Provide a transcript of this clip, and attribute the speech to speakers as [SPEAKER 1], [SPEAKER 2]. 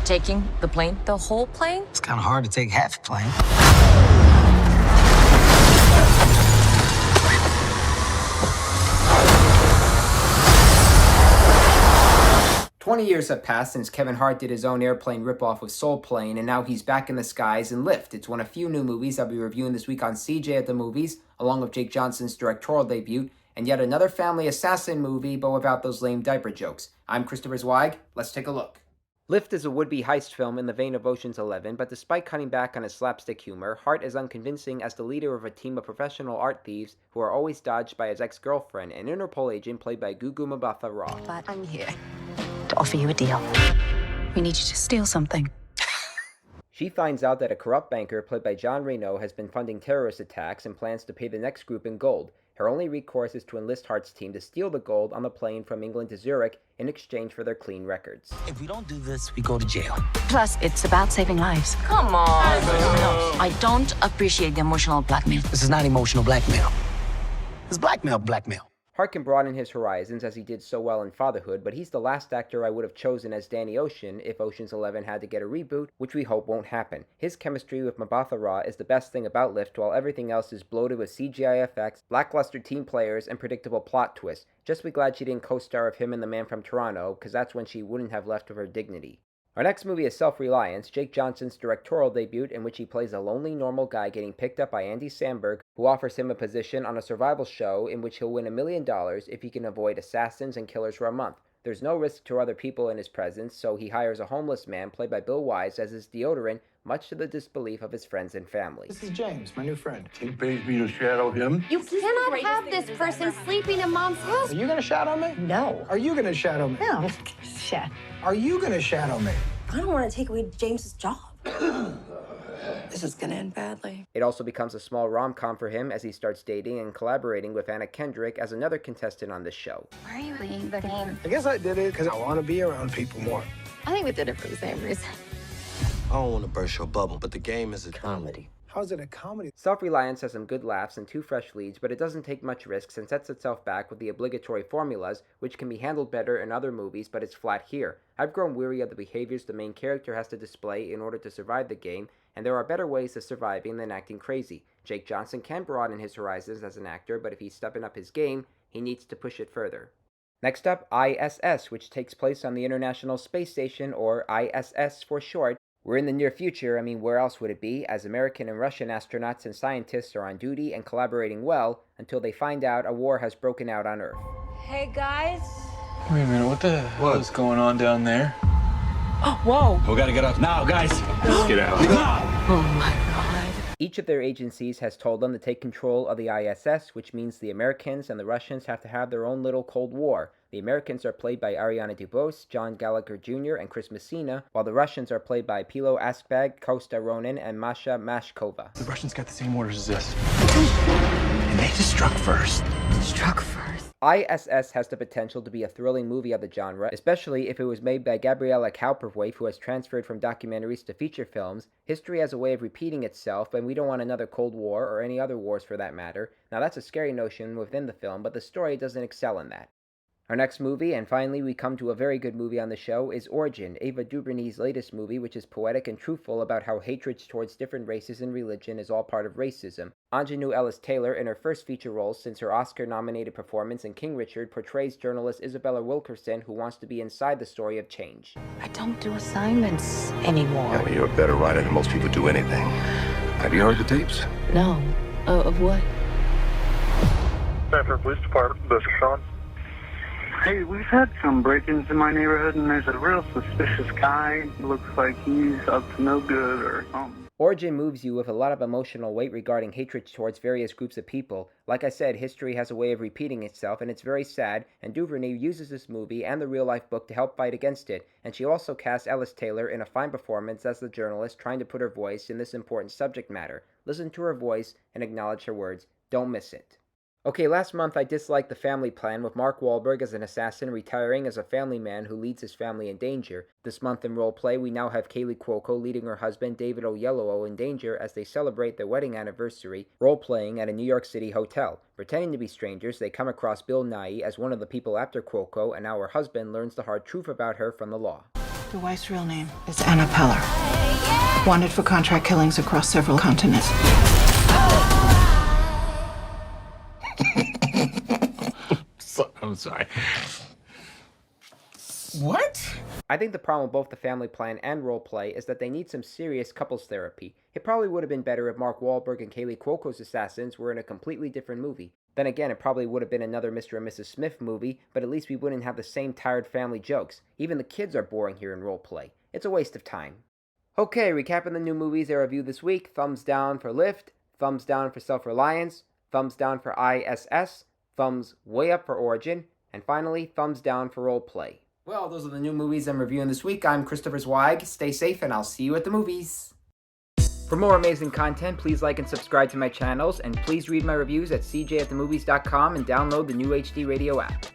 [SPEAKER 1] taking the plane? The whole plane?
[SPEAKER 2] It's kind of hard to take half a plane.
[SPEAKER 3] 20 years have passed since Kevin Hart did his own airplane ripoff with Soul Plane, and now he's back in the skies in Lift. It's one of few new movies I'll be reviewing this week on CJ at the Movies, along with Jake Johnson's directorial debut, and yet another family assassin movie, but without those lame diaper jokes. I'm Christopher Zweig. Let's take a look. Lift is a would-be heist film in the vein of Ocean's 11, but despite cutting back on his slapstick humor, Hart is unconvincing as the leader of a team of professional art thieves who are always dodged by his ex-girlfriend, an Interpol agent played by Gugu MBatha-Raw.
[SPEAKER 4] But I'm here to offer you a deal. We need you to steal something.
[SPEAKER 3] She finds out that a corrupt banker played by John Reno has been funding terrorist attacks and plans to pay the next group in gold. Her only recourse is to enlist Hart's team to steal the gold on the plane from England to Zurich in exchange for their clean records.
[SPEAKER 2] If we don't do this, we go to jail.
[SPEAKER 4] Plus, it's about saving lives.
[SPEAKER 1] Come on. I don't appreciate the emotional blackmail.
[SPEAKER 2] This is not emotional blackmail. It's blackmail.
[SPEAKER 3] Hart can broaden his horizons as he did so well in Fatherhood, but he's the last actor I would have chosen as Danny Ocean if Ocean's 11 had to get a reboot, which we hope won't happen. His chemistry with MBatha-Raw is the best thing about Lift, while everything else is bloated with CGI effects, lackluster team players, and predictable plot twists. Just be glad she didn't co-star with him in The Man from Toronto, because that's when she wouldn't have left with her dignity. Our next movie is Reliance, Jake Johnson's directorial debut, in which he plays a lonely, normal guy getting picked up by Andy Samberg, who offers him a position on a survival show in which he'll win $1 million if he can avoid assassins and killers for a month. There's no risk to other people in his presence, so he hires a homeless man, played by Bill Wise, as his deodorant, much to the disbelief of his friends and family.
[SPEAKER 5] This is James, my new friend.
[SPEAKER 6] He pays me to shadow him.
[SPEAKER 7] You cannot have this person sleeping in Mom's house.
[SPEAKER 5] Are you gonna shadow me?
[SPEAKER 7] No.
[SPEAKER 5] Are you gonna shadow me?
[SPEAKER 7] No. Shit.
[SPEAKER 5] Are you gonna shadow me?
[SPEAKER 7] I don't want to take away James's job. This is gonna end badly.
[SPEAKER 3] It also becomes a small rom-com for him as he starts dating and collaborating with Anna Kendrick as another contestant on the show.
[SPEAKER 7] Why are you playing the game?
[SPEAKER 5] I guess I did it because I want to be around people more.
[SPEAKER 7] I think we did it for the same reason.
[SPEAKER 8] I don't want to burst your bubble, but the game is a comedy.
[SPEAKER 5] How's it a comedy?
[SPEAKER 3] Reliance has some good laughs and 2 fresh leads, but it doesn't take much risks and sets itself back with the obligatory formulas, which can be handled better in other movies, but it's flat here. I've grown weary of the behaviors the main character has to display in order to survive the game, and there are better ways to surviving than acting crazy. Jake Johnson can broaden his horizons as an actor, but if he's stepping up his game, he needs to push it further. Next up, I.S.S., which takes place on the International Space Station, or I.S.S. for short. We're in the near future, where else would it be, as American and Russian astronauts and scientists are on duty and collaborating well until they find out a war has broken out on Earth.
[SPEAKER 1] Hey, guys.
[SPEAKER 9] Wait a minute, what the hell is going on down there?
[SPEAKER 1] Oh, whoa.
[SPEAKER 6] We gotta get up now, guys. Let's get out.
[SPEAKER 1] Oh, my God.
[SPEAKER 3] Each of their agencies has told them to take control of the I.S.S., which means the Americans and the Russians have to have their own little Cold War. The Americans are played by Ariana Debose, John Gallagher Jr., and Chris Messina, while the Russians are played by Pilo Askbag, Kosta Ronan, and Masha Mashkova.
[SPEAKER 9] The Russians got the same orders as this. And they just struck first.
[SPEAKER 1] Struck first.
[SPEAKER 3] I.S.S. has the potential to be a thrilling movie of the genre, especially if it was made by Gabriella Kauperwaif, who has transferred from documentaries to feature films. History has a way of repeating itself, and we don't want another Cold War, or any other wars for that matter. Now that's a scary notion within the film, but the story doesn't excel in that. Our next movie, and finally we come to a very good movie on the show, is Origin, Ava DuVernay's latest movie, which is poetic and truthful about how hatred towards different races and religion is all part of racism. Aunjanue Ellis-Taylor, in her first feature role since her Oscar-nominated performance in King Richard, portrays journalist Isabella Wilkerson, who wants to be inside the story of change.
[SPEAKER 4] I don't do assignments anymore.
[SPEAKER 6] Yeah, you're a better writer than most people do anything. Have you heard the tapes?
[SPEAKER 4] No. Of what?
[SPEAKER 10] Sanford Police Department, this is Sean.
[SPEAKER 11] Hey, we've had some break-ins in my neighborhood, and there's a real suspicious guy. Looks like he's up to no good or something.
[SPEAKER 3] Origin moves you with a lot of emotional weight regarding hatred towards various groups of people. Like I said, history has a way of repeating itself, and it's very sad, and DuVernay uses this movie and the real-life book to help fight against it, and she also casts Ellis-Taylor in a fine performance as the journalist trying to put her voice in this important subject matter. Listen to her voice and acknowledge her words. Don't miss it. Okay, last month I disliked The Family Plan with Mark Wahlberg as an assassin retiring as a family man who leads his family in danger. This month in role play, we now have Kaley Cuoco leading her husband David Oyelowo in danger as they celebrate their wedding anniversary, role-playing at a New York City hotel. Pretending to be strangers, they come across Bill Nighy as one of the people after Cuoco, and now her husband learns the hard truth about her from the law.
[SPEAKER 10] Your wife's real name is Anna Peller. Wanted for contract killings across several continents.
[SPEAKER 9] I'm sorry.
[SPEAKER 5] What?
[SPEAKER 3] I think the problem with both the family plan and role play is that they need some serious couples therapy. It probably would have been better if Mark Wahlberg and Kaley Cuoco's assassins were in a completely different movie. Then again, it probably would have been another Mr. and Mrs. Smith movie, but at least we wouldn't have the same tired family jokes. Even the kids are boring here in role play. It's a waste of time. Okay, recapping the new movies I reviewed this week. Thumbs down for Lift, thumbs down for Self-Reliance, thumbs down for I.S.S, thumbs way up for Origin, and finally, thumbs down for Role Play. Well, those are the new movies I'm reviewing this week. I'm Christopher Zweig. Stay safe, and I'll see you at the movies. For more amazing content, please like and subscribe to my channels, and please read my reviews at cjatthemovies.com and download the new HD Radio app.